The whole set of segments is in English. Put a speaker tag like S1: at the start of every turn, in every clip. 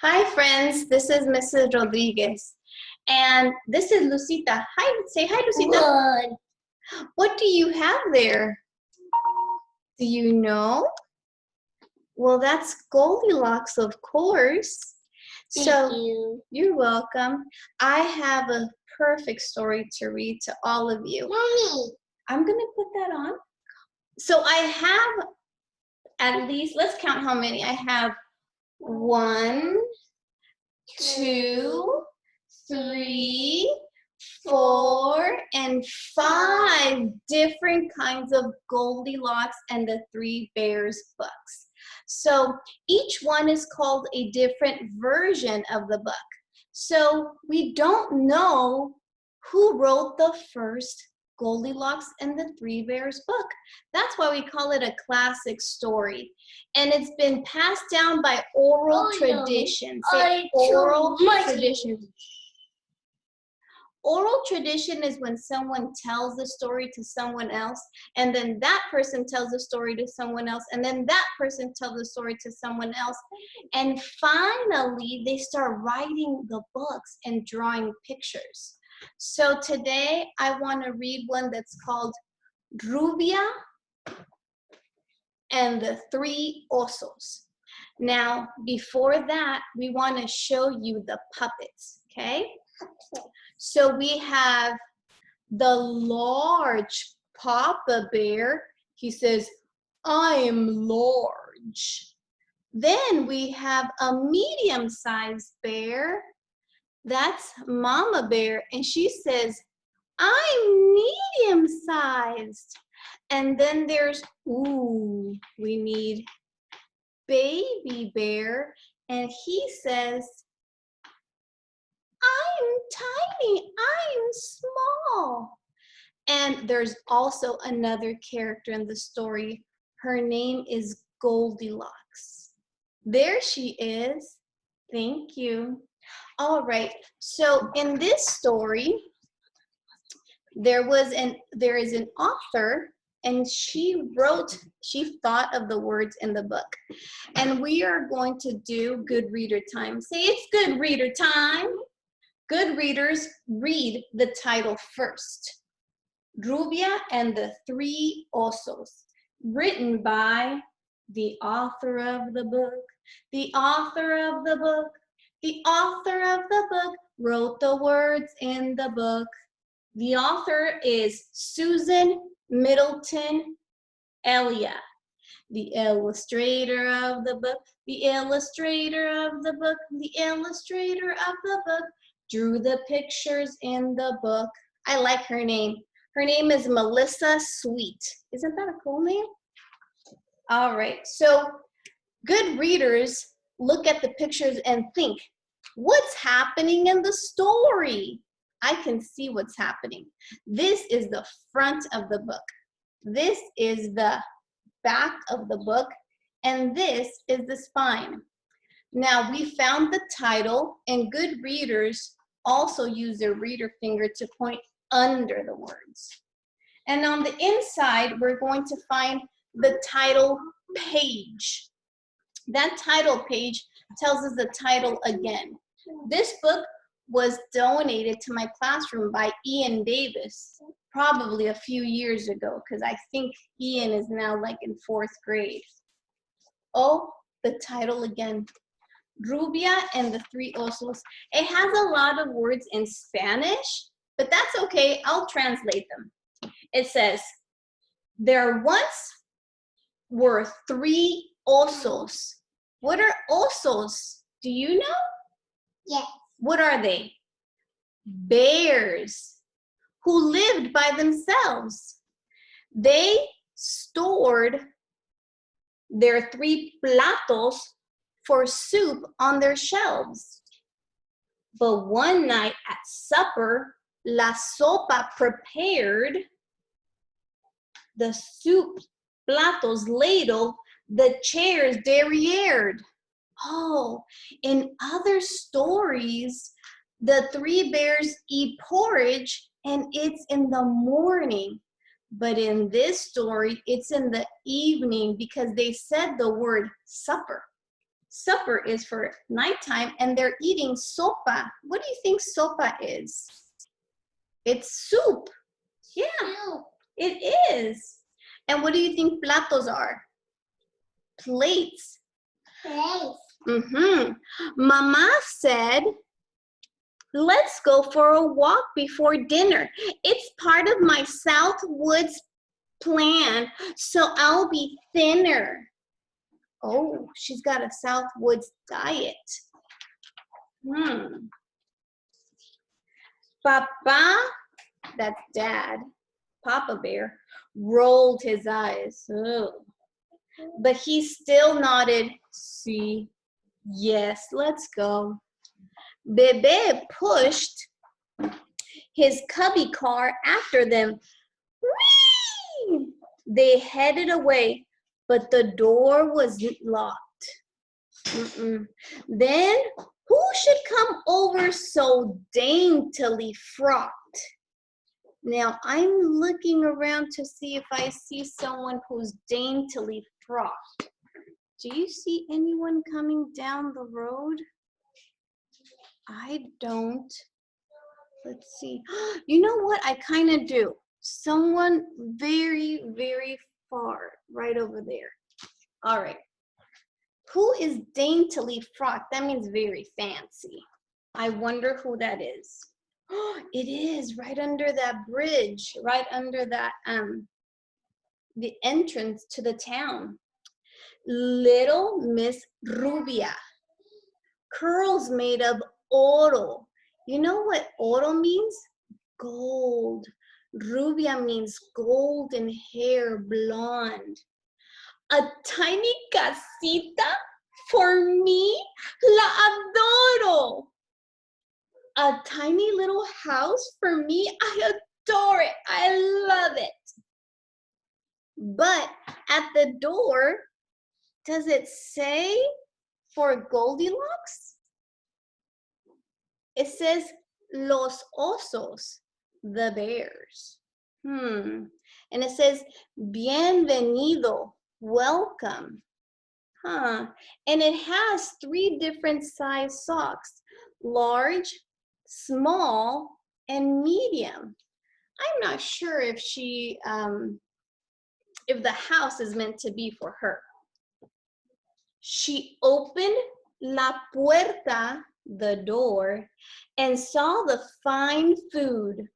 S1: Hi friends, this is Mrs. Rodriguez and this is Lucita. Hi, say hi Lucita.
S2: Good.
S1: What do you have there? Do you know? Well, that's Goldilocks, of course.
S2: Thank you.
S1: You're welcome. I have a perfect story to read to all of you.
S2: Mommy.
S1: I'm gonna put that on. So I have at least, let's count how many. I have 1, 2, 3, 4, and 5 different kinds of Goldilocks and the Three Bears books. So each one is called a different version of the book. So we don't know who wrote the first Goldilocks and the Three Bears book. That's why we call it a classic story. And it's been passed down by oral tradition. Say oral tradition. Oral tradition is when someone tells the story to someone else, and then that person tells the story to someone else, and then that person tells the story to someone else. And finally, they start writing the books and drawing pictures. So today, I want to read one that's called Rubia and the Three Osos. Now, before that, we want to show you the puppets, okay? So we have the large Papa Bear. He says, I am large. Then we have a medium-sized bear. That's Mama Bear, and she says, I'm medium-sized. And then there's, we need Baby Bear, and he says, I'm tiny, I'm small. And there's also another character in the story. Her name is Goldilocks. There she is. Thank you. All right, so in this story, there is an author, and she thought of the words in the book. And we are going to do good reader time. Say it's good reader time. Good readers read the title first. Rubia and the Three Osos, written by the author of the book. The author of the book. The author of the book wrote the words in the book. The author is Susan Middleton Elia. The illustrator of the book. The illustrator of the book. The illustrator of the book drew the pictures in the book. I like her name. Her name is Melissa Sweet. Isn't that a cool name? All right, so good readers look at the pictures and think, what's happening in the story? I can see what's happening. This is the front of the book. This is the back of the book, and this is the spine. Now, we found the title, and good readers also use their reader finger to point under the words. And on the inside, we're going to find the title page. That title page tells us the title again. This book was donated to my classroom by Ian Davis, probably a few years ago, because I think Ian is now like in 4th grade. Oh, the title again. Rubia and the Three Osos. It has a lot of words in Spanish, but that's okay, I'll translate them. It says, there once were 3 osos. What are osos? Do you know?
S2: Yes.
S1: What are they? Bears who lived by themselves. They stored their 3 platos for soup on their shelves. But one night at supper, la sopa prepared, the soup platos ladle, the chairs derriered. Oh, in other stories, the 3 bears eat porridge and it's in the morning. But in this story, it's in the evening because they said the word supper. supper is for nighttime, and they're eating sopa. What do you think sopa is? It's soup. Yeah, it is. And what do you think platos are? Plates. Mama said, let's go for a walk before dinner. It's part of my Southwoods plan, so I'll be thinner. Oh, she's got a Southwoods diet. Papa, that's Dad, Papa Bear, rolled his eyes. Oh. But he still nodded. See, yes, let's go. Bebe pushed his cubby car after them. Whee! They headed away, but the door was locked. Then who should come over so daintily frocked? Now I'm looking around to see if I see someone who's daintily frocked. Do you see anyone coming down the road? I don't. Let's see. You know what? I kind of do. Someone very, very far, right over there. All right. Who is daintily frocked? That means very fancy. I wonder who that is. It is right under that bridge, right under that the entrance to the town. Little Miss Rubia. Curls made of oro. You know what oro means? Gold. Rubia means golden hair, blonde. A tiny casita for me? La adoro. A tiny little house for me? I adore it. I love it. But at the door, does it say for Goldilocks? It says Los Osos, the bears. And it says bienvenido, welcome. And it has 3 different size socks: large, small, and medium. I'm not sure if she if the house is meant to be for her. She opened la puerta, the door, and saw the fine food.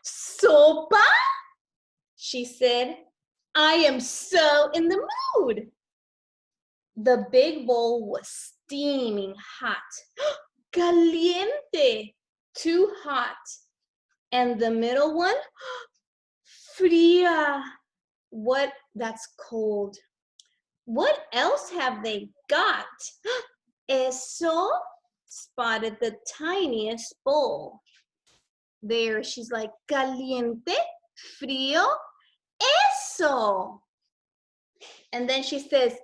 S1: Sopa? She said, I am so in the mood. The big bowl was steaming hot. Caliente, too hot. And the middle one, fría. What? That's cold. What else have they got? Eso, spotted the tiniest bowl. There, she's like, caliente, frío, eso. And then she says,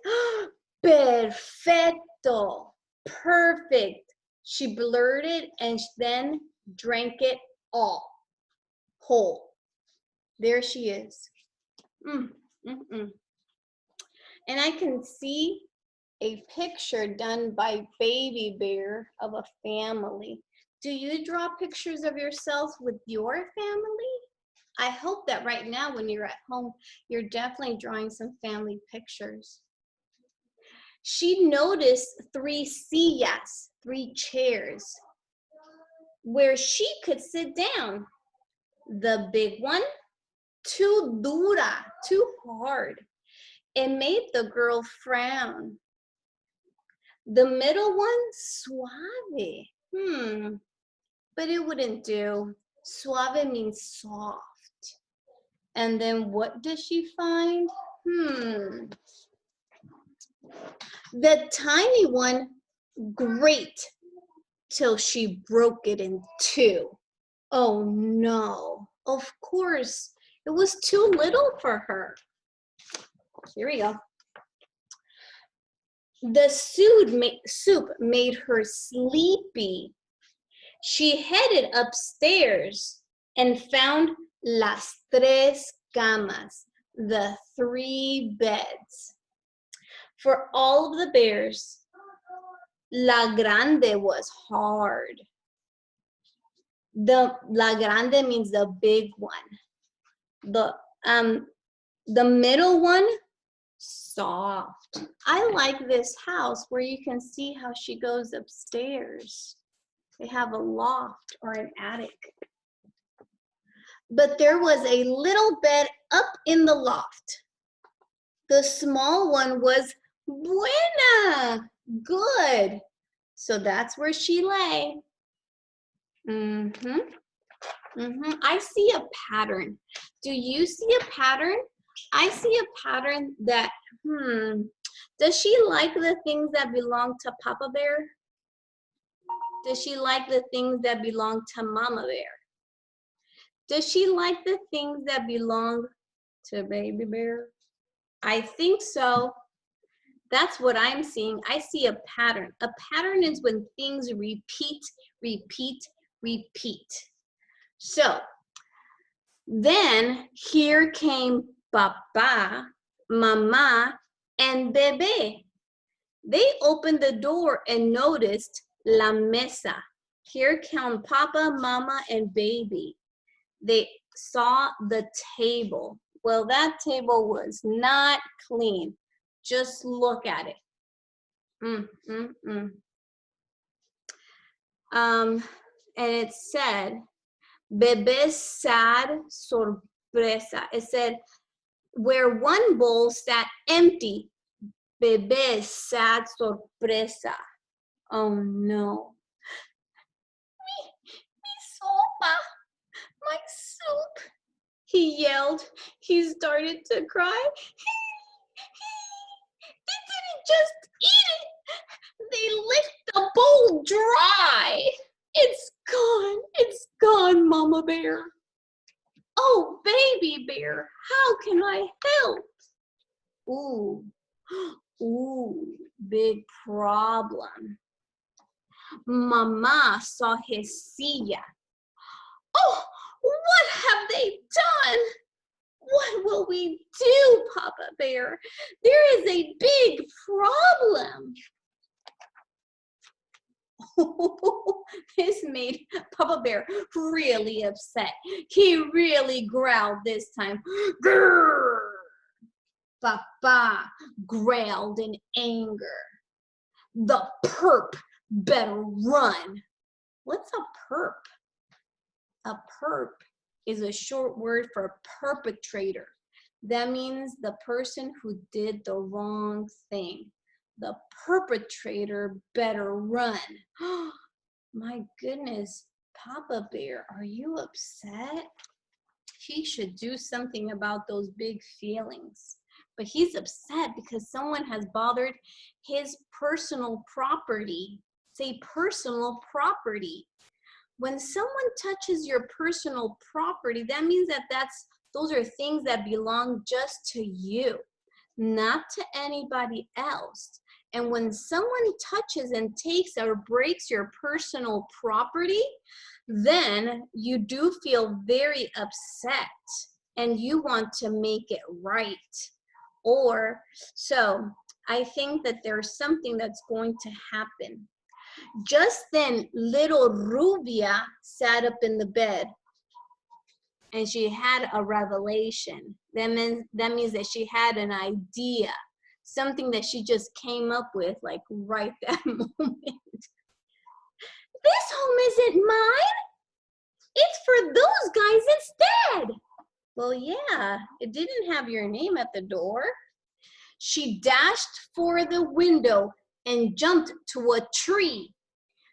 S1: perfecto, perfect. She blurted and then drank it all, whole. There she is. And I can see a picture done by Baby Bear of a family. Do you draw pictures of yourself with your family? I hope that right now when you're at home, you're definitely drawing some family pictures. She noticed 3 sillas, 3 chairs, where she could sit down. The big one, too dura, too hard. It made the girl frown. The middle one, suave. But it wouldn't do. Suave means soft. And then what does she find? The tiny one, great, till she broke it in 2. Oh no, of course, it was too little for her. Here we go. The soup made her sleepy. She headed upstairs and found las 3 camas, the 3 beds. For all of the bears, La Grande was hard. La Grande means the big one. The middle one, soft. I like this house where you can see how she goes upstairs. They have a loft or an attic. But there was a little bed up in the loft. The small one was buena, good. So that's where she lay. I see a pattern. Do you see a pattern? I see a pattern that, does she like the things that belong to Papa Bear? Does she like the things that belong to Mama Bear? Does she like the things that belong to Baby Bear? I think so. That's what I'm seeing. I see a pattern. A pattern is when things repeat, repeat, repeat. So then here came Papa, Mama, and Bebe. They opened the door and noticed la mesa. Here come Papa, Mama, and Baby. They saw the table. Well, that table was not clean. Just look at it. And it said, Bebe's sad sorpresa. It said, where one bowl sat empty, Bebe's sad sorpresa. Oh no. Mi sopa, my soup. He yelled. He started to cry. They didn't just eat it. They licked the bowl dry. It's gone, Mama Bear. Oh, Baby Bear, how can I help? Ooh, big problem. Mama saw his silla. Oh, what have they done? What will we do, Papa Bear? There is a big problem. This made Papa Bear really upset. He really growled this time. Grrr! Papa growled in anger. The perp better run. What's a perp? A perp is a short word for perpetrator. That means the person who did the wrong thing. The perpetrator better run. My goodness, Papa Bear, are you upset? He should do something about those big feelings. But he's upset because someone has bothered his personal property. Say personal property. When someone touches your personal property, that means that those are things that belong just to you, not to anybody else. And when someone touches and takes or breaks your personal property, then you do feel very upset and you want to make it right. Or so I think that there's something that's going to happen. Just then, little Rubia sat up in the bed and she had a revelation. That means that she had an idea, something that she just came up with like right that moment. This home isn't mine. It's for those guys instead. Well, yeah, it didn't have your name at the door. She dashed for the window and jumped to a tree.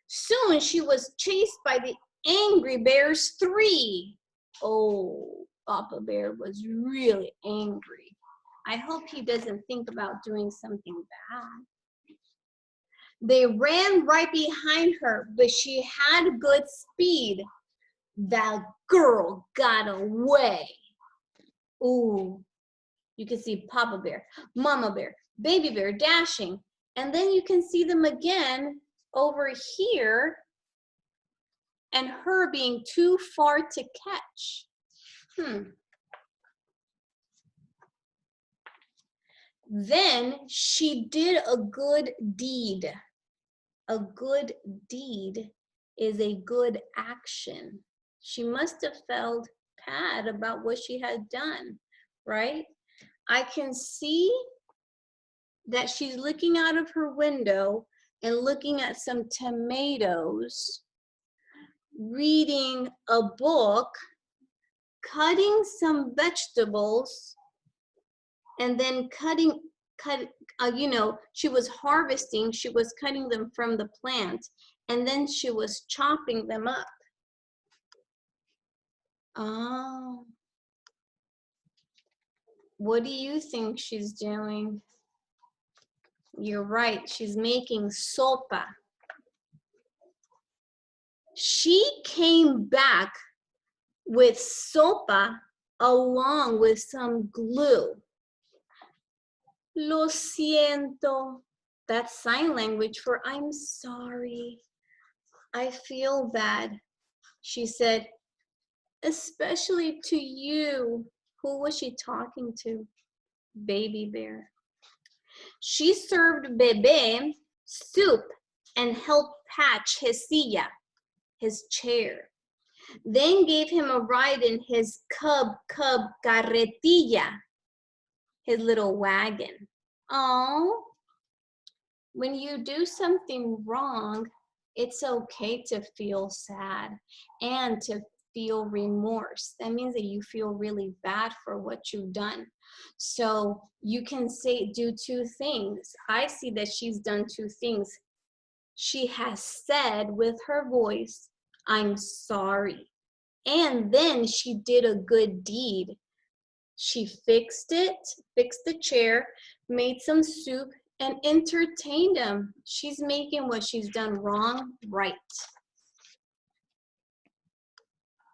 S1: Soon she was chased by the angry bears 3. Oh, Papa Bear was really angry. I hope he doesn't think about doing something bad. They ran right behind her, but she had good speed. That girl got away. Ooh, you can see Papa Bear, Mama Bear, Baby Bear dashing. And then you can see them again over here and her being too far to catch. Then she did a good deed. A good deed is a good action. She must have felt bad about what she had done, right? I can see that she's looking out of her window and looking at some tomatoes, reading a book, cutting some vegetables, and then she was harvesting, she was cutting them from the plant, and then she was chopping them up. Oh, what do you think she's doing? You're right, she's making sopa. She came back with sopa along with some glue. Lo siento. That's sign language for I'm sorry. I feel bad. She said, especially to you. Who was she talking to? Baby Bear. She served Bebe soup and helped patch his silla, his chair. Then gave him a ride in his cub carretilla, his little wagon. Oh, when you do something wrong, it's okay to feel sad and to feel remorse. That means that you feel really bad for what you've done. So you can do two things. I see that she's done two things. She has said with her voice, I'm sorry. And then she did a good deed. She fixed the chair, made some soup, and entertained him. She's making what she's done wrong right.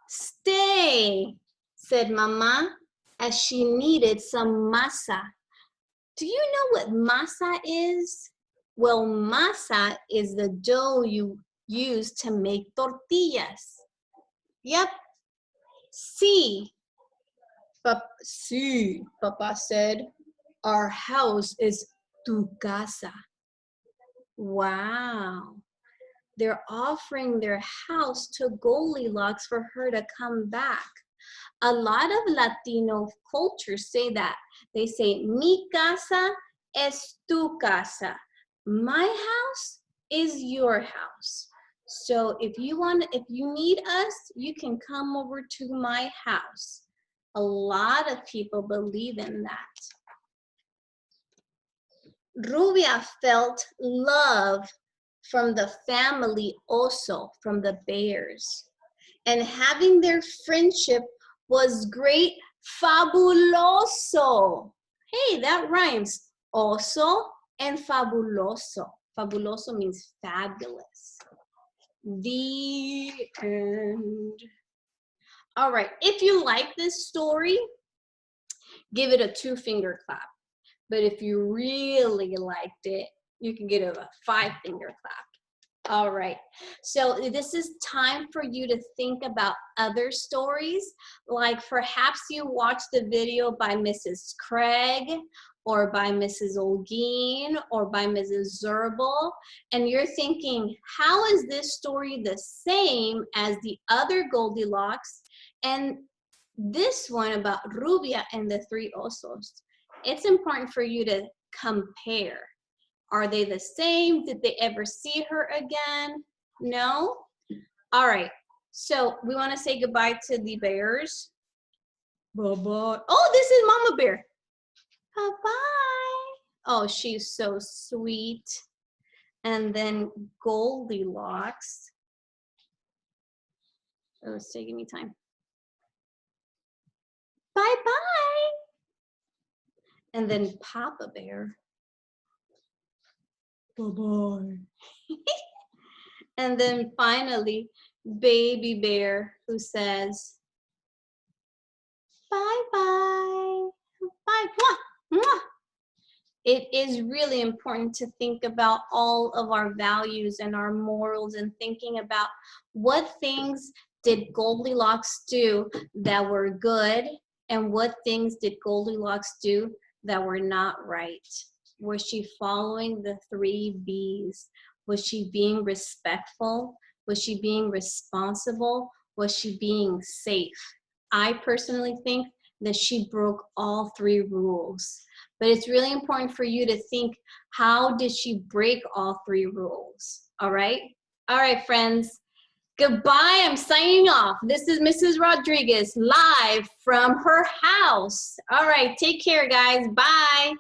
S1: Stay, said Mama, as she kneaded some masa. Do you know what masa is? Well, masa is the dough you use to make tortillas. Yep. Sí. Sí, Papa said. Our house is tu casa. Wow. They're offering their house to Goldilocks for her to come back. A lot of Latino cultures say that. They say, mi casa es tu casa. My house is your house. So if you need us, you can come over to my house. A lot of people believe in that. Rubia felt love from the family Oso, from the bears. And having their friendship was great, fabuloso. Hey, that rhymes. Oso and fabuloso. Fabuloso means fabulous. The end. All right, if you like this story, give it a 2-finger clap. But if you really liked it, you can get a 5-finger clap. All right, so this is time for you to think about other stories, like perhaps you watched the video by Mrs. Craig or by Mrs. Olguin or by Mrs. Zerbel, and you're thinking, how is this story the same as the other Goldilocks and this one about Rubia and the 3 Osos? It's important for you to compare. Are they the same? Did they ever see her again? No? All right. So we want to say goodbye to the bears. Bye-bye. Oh, this is Mama Bear. Bye-bye. Oh, she's so sweet. And then Goldilocks. Oh, it's taking me time. Bye-bye. And then Papa Bear. Bye-bye. And then finally, Baby Bear, who says, bye-bye. Bye. Mwah, mwah. It is really important to think about all of our values and our morals and thinking about what things did Goldilocks do that were good and what things did Goldilocks do that were not right. Was she following the 3 B's? Was she being respectful? Was she being responsible? Was she being safe? I personally think that she broke all three rules. But it's really important for you to think, how did she break all three rules? All right? All right, friends. Goodbye. I'm signing off. This is Mrs. Rodriguez live from her house. All right. Take care, guys. Bye.